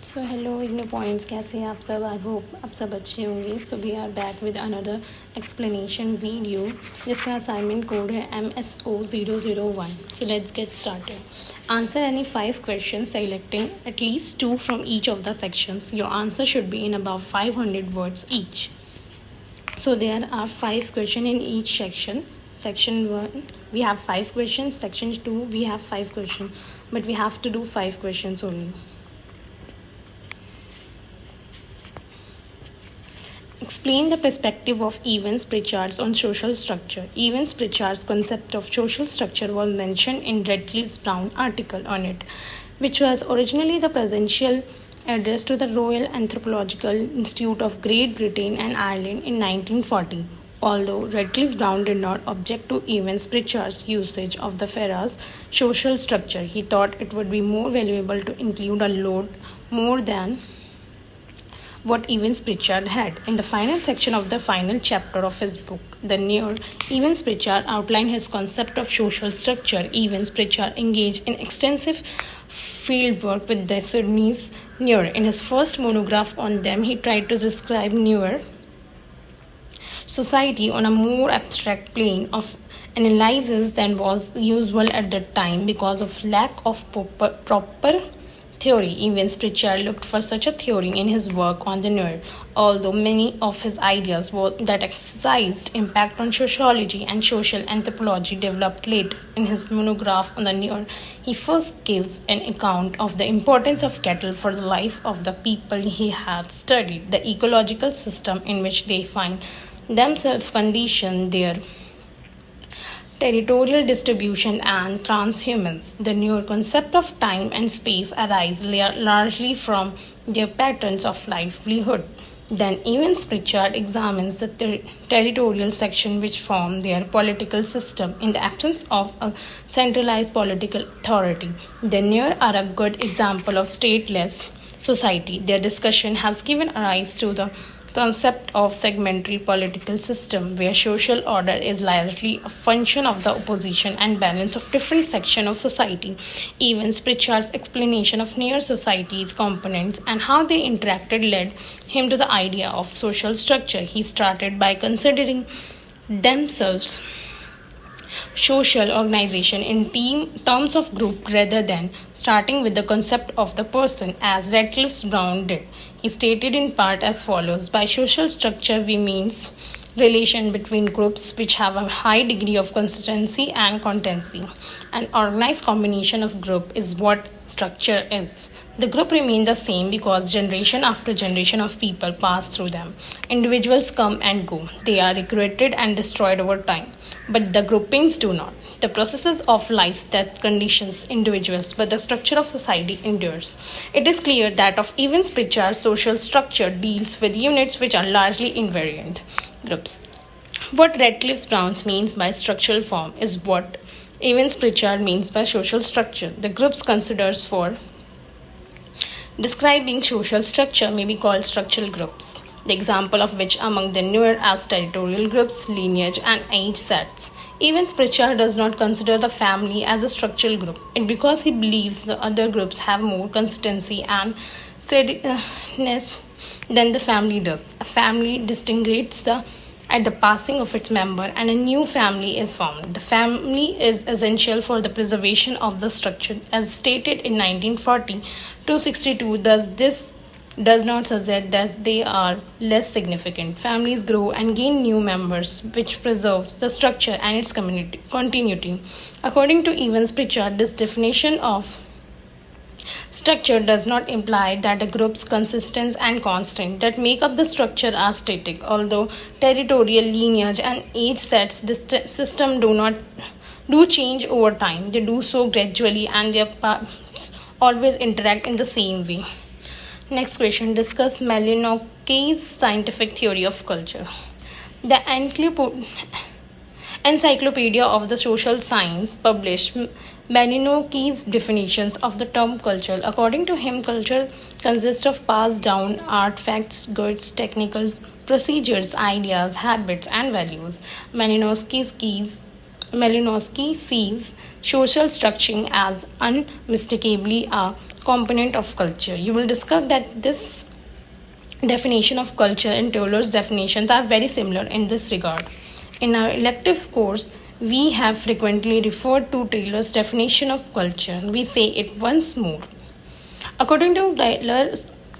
So hello IGNOU points, कैसे हैं आप सब? आई होप आप सब अच्छे होंगे. So we are back with another explanation video जिसका असाइनमेंट कोड है MSO-01. So let's get started. Answer any 5 questions selecting at least 2 from each of the sections. Your answer should be in about 500 words each. So there are 5 questions in each section. Section 1 we have 5 questions, section 2 we have 5 questions, but we have to do 5 questions only. Explain the perspective of Evans Pritchard's on social structure. Evans Pritchard's concept of social structure was mentioned in Radcliffe's Brown article on it, which was originally the presidential address to the Royal Anthropological Institute of Great Britain and Ireland in 1940. Although Radcliffe Brown did not object to Evans Pritchard's usage of the phrase social structure, he thought it would be more valuable to include a lot more than what Evans Pritchard had. In the final section of the final chapter of his book, The Near, Evans Pritchard outlined his concept of social structure. Evans Pritchard engaged in extensive field work with the Sudanese Near. In his first monograph on them, he tried to describe Near society on a more abstract plane of analysis than was usual at that time because of lack of proper theory. Evans Pritchard looked for such a theory in his work on the nerve, although many of his ideas that exercised impact on sociology and social anthropology developed late in his monograph on the nerve. He first gives an account of the importance of cattle for the life of the people he had studied, the ecological system in which they find themselves conditioned their territorial distribution and transhumance. The newer concept of time and space arise largely from their patterns of livelihood. Then Evans Pritchard examines the territorial section which form their political system in the absence of a centralized political authority. The newer are a good example of stateless society. Their discussion has given rise to the concept of segmentary political system where social order is largely a function of the opposition and balance of different sections of society. Evans Pritchard's explanation of near society's components and how they interacted led him to the idea of social structure. He started by considering themselves social organization in terms of group rather than starting with the concept of the person as Radcliffe Brown did. He stated in part as follows: by social structure we means relation between groups which have a high degree of consistency and constancy. An organized combination of group is what structure is. The group remain the same because generation after generation of people pass through them. Individuals come and go. They are recruited and destroyed over time. But the groupings do not. The processes of life that conditions individuals, but the structure of society endures. It is clear that of Evans Pritchard's social structure deals with units which are largely invariant groups. What Radcliffe Brown means by structural form is what Evans Pritchard means by social structure. The groups considers for describing social structure may be called structural groups, the example of which among the newer as territorial groups, lineage, and age sets. Evans Pritchard does not consider the family as a structural group, and because he believes the other groups have more consistency and steadiness than the family does. A family distinguishes at the passing of its member and a new family is formed. The family is essential for the preservation of the structure. As stated in 1940 to 62, this does not suggest that they are less significant. Families grow and gain new members, which preserves the structure and its continuity. According to Evans Pritchard, this definition of structure does not imply that the group's consistence and constant that make up the structure are static. Although territorial, lineage, and age sets this system do change over time, they do so gradually and their parts always interact in the same way. Next question. Discuss Malinowski's scientific theory of culture. The Encyclopedia of the Social Science published Malinowski's definitions of the term culture. According to him, culture consists of passed down artifacts, goods, technical procedures, ideas, habits, and values. Malinowski sees social structuring as unmistakably a component of culture. You will discover that this definition of culture and Taylor's definitions are very similar in this regard. In our elective course, we have frequently referred to Taylor's definition of culture. We say it once more. According to Taylor,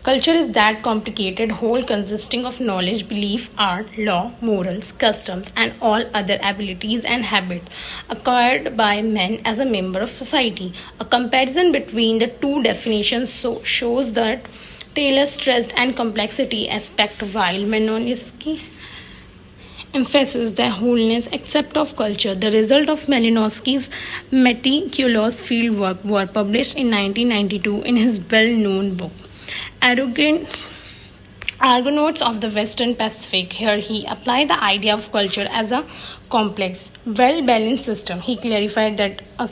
culture is that complicated whole consisting of knowledge, belief, art, law, morals, customs, and all other abilities and habits acquired by men as a member of society. A comparison between the two definitions shows that Taylor stressed and complexity aspect while Malinowski emphasizes the wholeness aspect of culture. The result of Malinowski's meticulous fieldwork were published in 1992 in his well-known book, Argonauts of the Western Pacific. Here he applied the idea of culture as a complex, well-balanced system. He clarified that a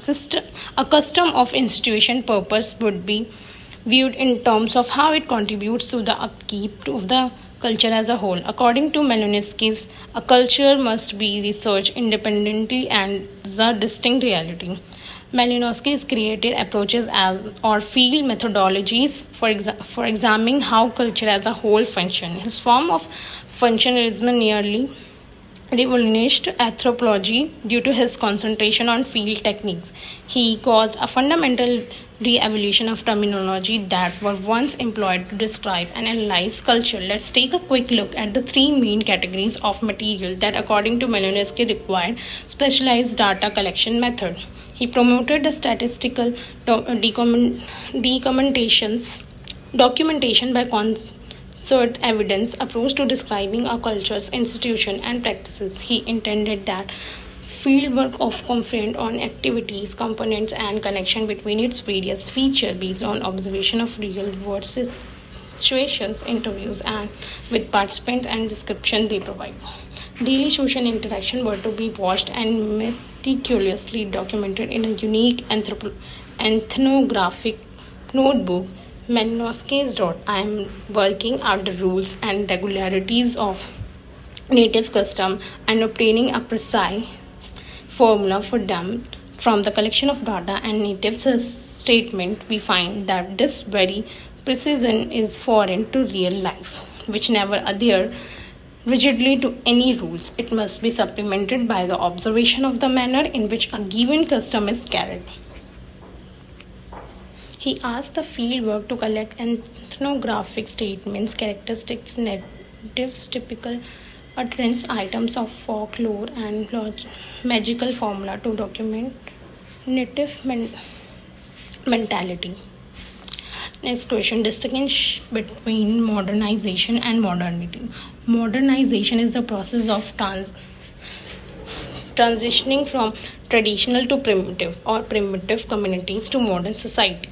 custom of institution purpose would be viewed in terms of how it contributes to the upkeep of the culture as a whole. According to Malinowski, a culture must be researched independently and is a distinct reality. Malinowski created approaches or field methodologies for examining how culture as a whole functions. His form of functionalism nearly revolutionized anthropology due to his concentration on field techniques. He caused a fundamental re-evolution of terminology that were once employed to describe and analyze culture. Let's take a quick look at the three main categories of material that, according to Malinowski, required specialized data collection method. He promoted the statistical documentation by concert evidence approach to describing a culture's institution and practices. He intended that fieldwork of conferred on activities, components, and connection between its various features based on observation of real-world situations, interviews, and with participants and description they provide. Daily social interaction were to be watched and meticulously documented in a unique ethnographic notebook. Malinowski's wrote, I am working out the rules and regularities of native custom and obtaining a precise formula for them. From the collection of data and native statement, we find that this very precision is foreign to real life, which never adhere rigidly to any rules. It must be supplemented by the observation of the manner in which a given custom is carried. He asked the fieldwork to collect ethnographic statements, characteristics, natives, typical utterance, items of folklore, and magical formula to document native mentality. Next question, distinction between modernization and modernity. Modernization is the process of transitioning from traditional to primitive or primitive communities to modern society.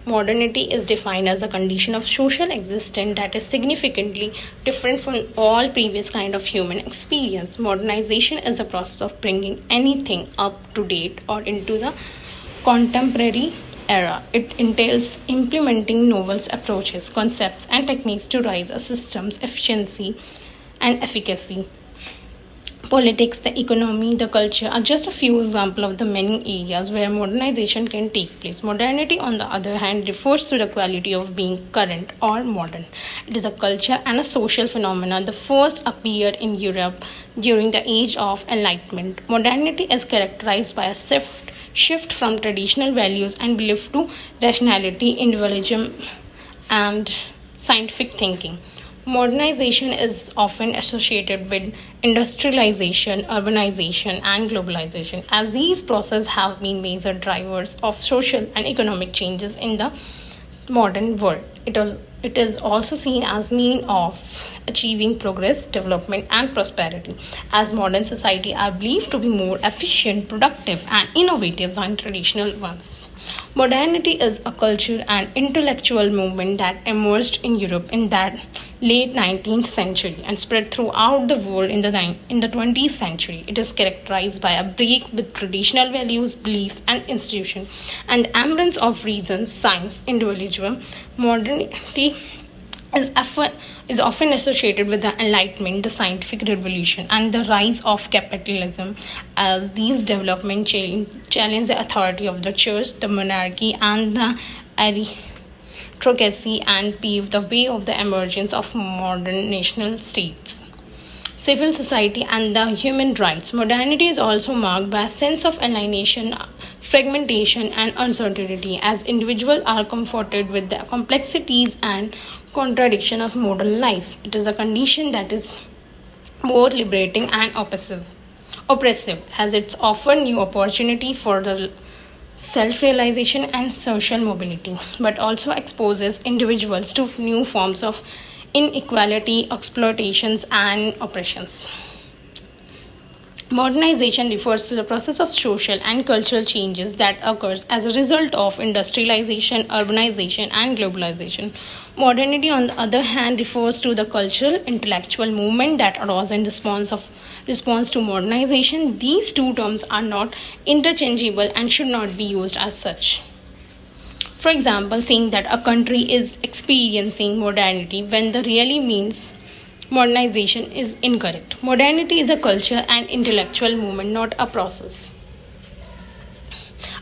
Modernity is defined as a condition of social existence that is significantly different from all previous kind of human experience. Modernization is the process of bringing anything up to date or into the contemporary era. It entails implementing novel approaches, concepts, and techniques to raise a system's efficiency and efficacy. Politics, the economy, the culture are just a few examples of the many areas where modernization can take place. Modernity, on the other hand, refers to the quality of being current or modern. It is a culture and a social phenomenon. The first appeared in Europe during the Age of Enlightenment. Modernity is characterized by a shift from traditional values and belief to rationality, individualism, and scientific thinking. Modernization is often associated with industrialization, urbanization, and globalization, as these processes have been major drivers of social and economic changes in the modern world. It is also seen as means of achieving progress, development, and prosperity, as modern society are believed to be more efficient, productive, and innovative than traditional ones. Modernity is a cultural and intellectual movement that emerged in Europe in that late 19th century and spread throughout the world in the 20th century. It is characterized by a break with traditional values, beliefs, and institutions, and the embrace of reason, science, individualism. Modernity is often associated with the Enlightenment, the scientific revolution, and the rise of capitalism, as these developments challenge the authority of the church, the monarchy, and the autocracy and paved the way of the emergence of modern nation states. Civil society and the human rights. Modernity is also marked by a sense of alienation, fragmentation, and uncertainty as individuals are confronted with the complexities and contradiction of modern life. It is a condition that is both liberating and oppressive as it offers new opportunity for the self-realization and social mobility, but also exposes individuals to new forms of inequality, exploitations, and oppressions. Modernization refers to the process of social and cultural changes that occurs as a result of industrialization, urbanization, and globalization. Modernity, on the other hand, refers to the cultural, intellectual movement that arose in response to modernization. These two terms are not interchangeable and should not be used as such. For example, saying that a country is experiencing modernity when the really means modernization is incorrect. Modernity is a culture and intellectual movement, not a process.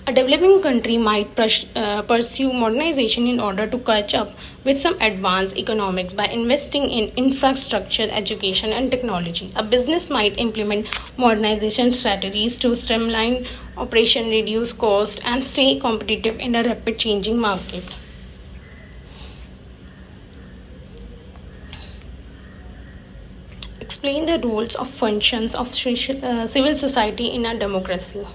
A developing country might pursue modernization in order to catch up with some advanced economics by investing in infrastructure, education, and technology. A business might implement modernization strategies to streamline operation, reduce cost, and stay competitive in a rapid changing market. Explain the roles of functions of civil society in a democracy.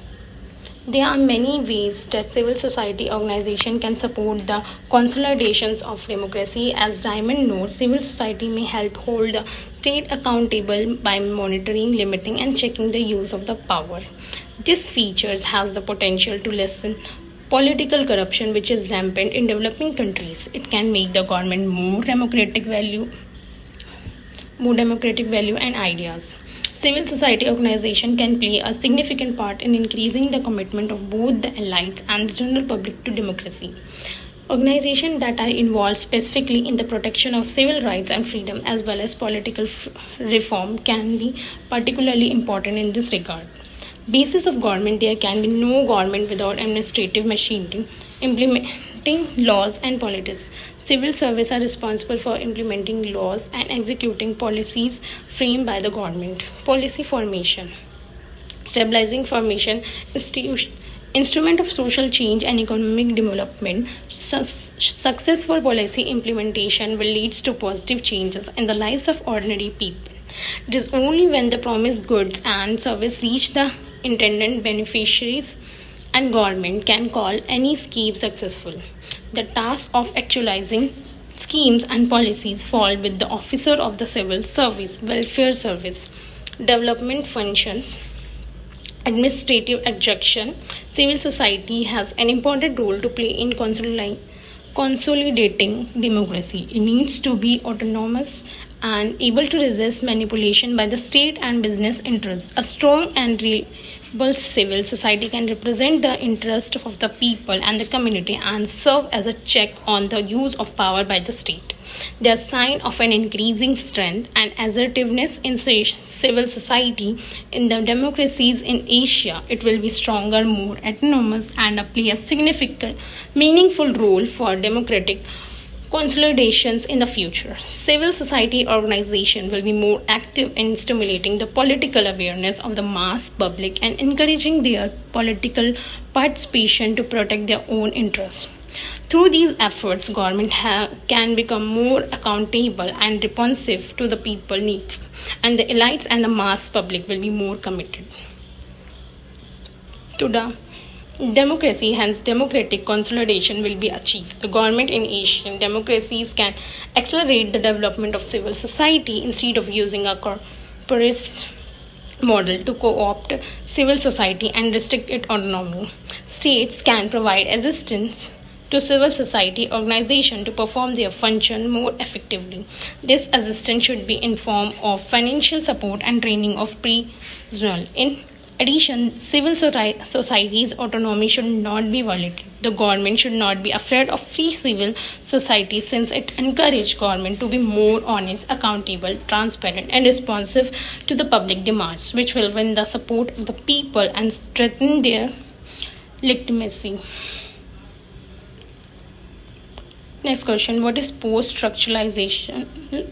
There are many ways that civil society organization can support the consolidations of democracy. As Diamond notes, civil society may help hold the state accountable by monitoring, limiting, and checking the use of the power. This features has the potential to lessen political corruption which is rampant in developing countries. It can make the government more democratic value and ideas. Civil society organization can play a significant part in increasing the commitment of both the elites and the general public to democracy. Organizations that are involved specifically in the protection of civil rights and freedom as well as political reform can be particularly important in this regard. Basis of government: there can be no government without administrative machinery implementing laws and policies. Civil service are responsible for implementing laws and executing policies framed by the government. Policy formation, stabilizing formation, instrument of social change and economic development. Successful policy implementation will lead to positive changes in the lives of ordinary people. It is only when the promised goods and service reach the intended beneficiaries and government can call any scheme successful. The task of actualizing schemes and policies fall with the officer of the civil service, welfare service, development functions, administrative adjunction. Civil society has an important role to play in consolidating democracy. It needs to be autonomous and able to resist manipulation by the state and business interests. A strong and reliable civil society can represent the interest of the people and the community and serve as a check on the use of power by the state. They are a sign of an increasing strength and assertiveness in civil society in the democracies in Asia. It will be stronger, more autonomous, and play a significant, meaningful role for democratic consolidations in the future. Civil society organization will be more active in stimulating the political awareness of the mass public and encouraging their political participation to protect their own interests. Through these efforts, government can become more accountable and responsive to the people needs, and the elites and the mass public will be more committed to the democracy. Hence, democratic consolidation will be achieved. The government in Asian democracies can accelerate the development of civil society instead of using a corporate model to co-opt civil society and restrict its autonomy. States can provide assistance to civil society organizations to perform their function more effectively. This assistance should be in form of financial support and training of personnel. In addition, civil society's autonomy should not be violated. The government should not be afraid of free civil society since it encourages government to be more honest, accountable, transparent, and responsive to the public demands, which will win the support of the people and strengthen their legitimacy. Next question: what is post-structuralization?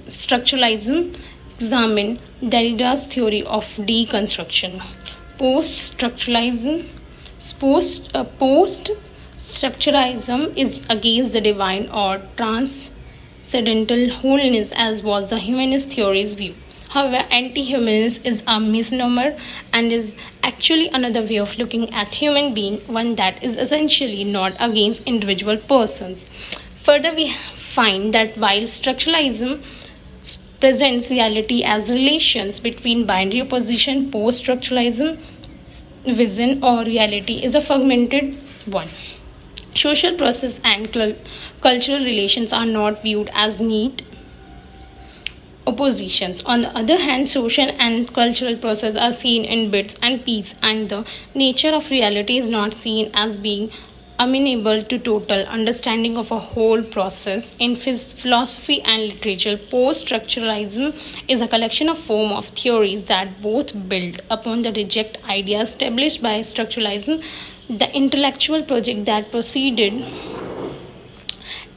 Structuralism. Examine Derrida's theory of deconstruction. Post-structuralism. Post-structuralism is against the divine or transcendental wholeness, as was the humanist theory's view. However, anti-humanist is a misnomer and is actually another way of looking at human being, one that is essentially not against individual persons. Further, we find that while structuralism presents reality as relations between binary opposition, post-structuralism vision or reality is a fragmented one. Social process and cultural relations are not viewed as neat oppositions. On the other hand, social and cultural processes are seen in bits and pieces, and the nature of reality is not seen as being amenable to total understanding of a whole process. In philosophy and literature, post-structuralism is a collection of form of theories that both build upon the reject ideas established by structuralism, the intellectual project that preceded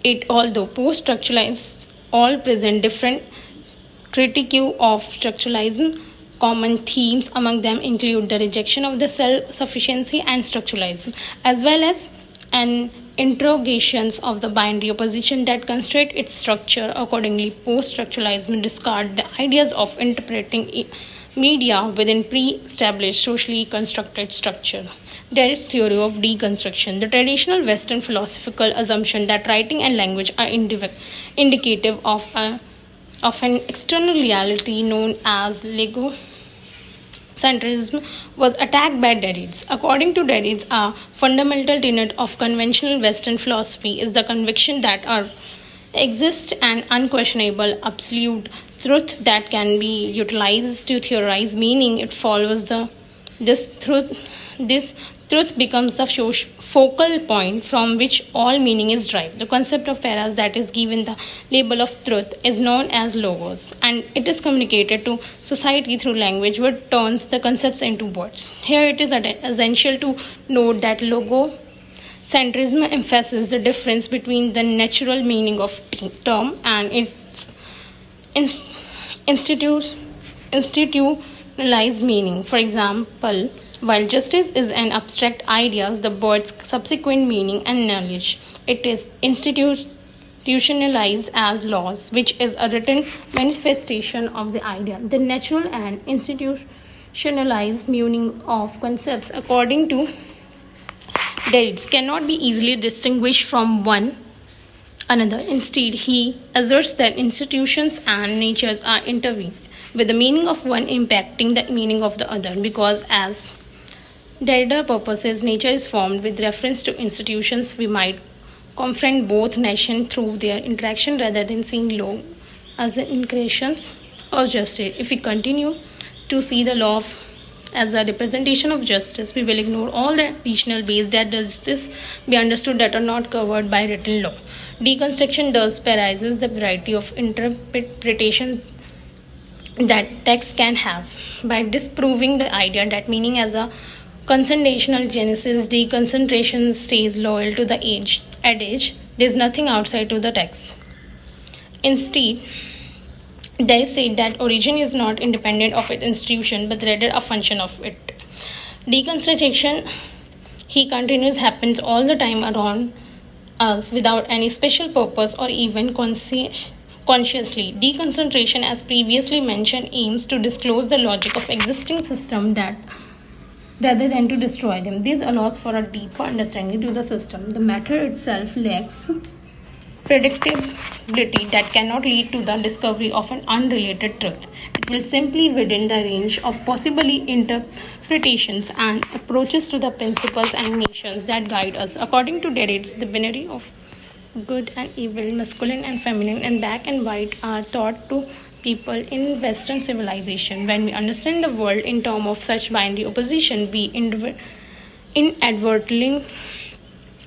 it. Although post-structuralists all present different critique of structuralism, common themes among them include the rejection of the self-sufficiency and structuralism, as well as an interrogations of the binary opposition that constrain its structure. Accordingly, post-structuralism discard the ideas of interpreting media within pre-established socially constructed structure. There is theory of deconstruction, the traditional Western philosophical assumption that writing and language are indicative of an external reality known as logocentrism was attacked by Derrida. According to Derrida, a fundamental tenet of conventional Western philosophy is the conviction that exists an unquestionable absolute truth that can be utilized to theorize meaning. It follows this truth becomes the focal point from which all meaning is derived. The concept of paras that is given the label of truth is known as logos, and it is communicated to society through language, which turns the concepts into words. Here it is essential to note that logocentrism emphasizes the difference between the natural meaning of term and its institutionalized meaning. For example, while justice is an abstract idea, the word's subsequent meaning and knowledge, it is institutionalized as laws, which is a written manifestation of the idea. The natural and institutionalized meaning of concepts, according to Derrida, cannot be easily distinguished from one another. Instead, he asserts that institutions and natures are intervened, with the meaning of one impacting the meaning of the other, because as Derrida purposes, nature is formed with reference to institutions. We might confront both nations through their interaction rather than seeing law as the incarnations of justice. If we continue to see the law as a representation of justice, we will ignore all the additional ways that justice be understood that are not covered by written law. Deconstruction thus paralyzes the variety of interpretations that text can have. By disproving the idea that meaning as a concentrational genesis, deconcentration stays loyal to the adage, there is nothing outside to the text. Instead, they say that origin is not independent of its institution, but rather a function of it. Deconstruction, he continues, happens all the time around us without any special purpose or even consciously. Deconcentration, as previously mentioned, aims to disclose the logic of existing system that rather than to destroy them. This allows for a deeper understanding to the system. The matter itself lacks predictability that cannot lead to the discovery of an unrelated truth. It will simply within the range of possibly interpretations and approaches to the principles and nations that guide us. According to Derrida, the binary of good and evil, masculine and feminine, and black and white are taught to people in Western civilization. When we understand the world in terms of such binary opposition, we inadvertently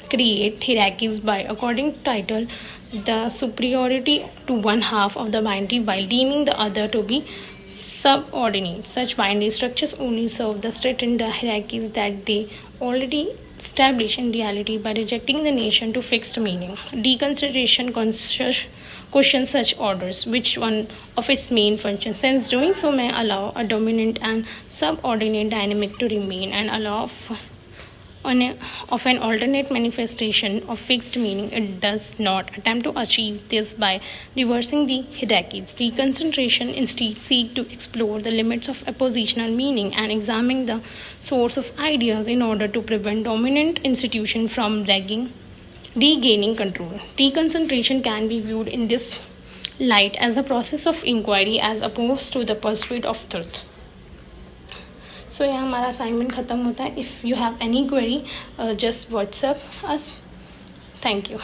create hierarchies by according to title the superiority to one half of the binary while deeming the other to be subordinate. Such binary structures only serve to straighten the hierarchies that they already established in reality by rejecting the nation to fixed meaning. Deconsideration questions such orders, which one of its main functions. Since doing so may allow a dominant and subordinate dynamic to remain and allow of an alternate manifestation of fixed meaning, it does not attempt to achieve this by reversing the hierarchies. Deconcentration instead seeks to explore the limits of oppositional meaning and examine the source of ideas in order to prevent dominant institution from regaining control. Deconcentration can be viewed in this light as a process of inquiry as opposed to the pursuit of truth. So यहाँ हमारा assignment खत्म होता है. If you have any query, just WhatsApp us. Thank you.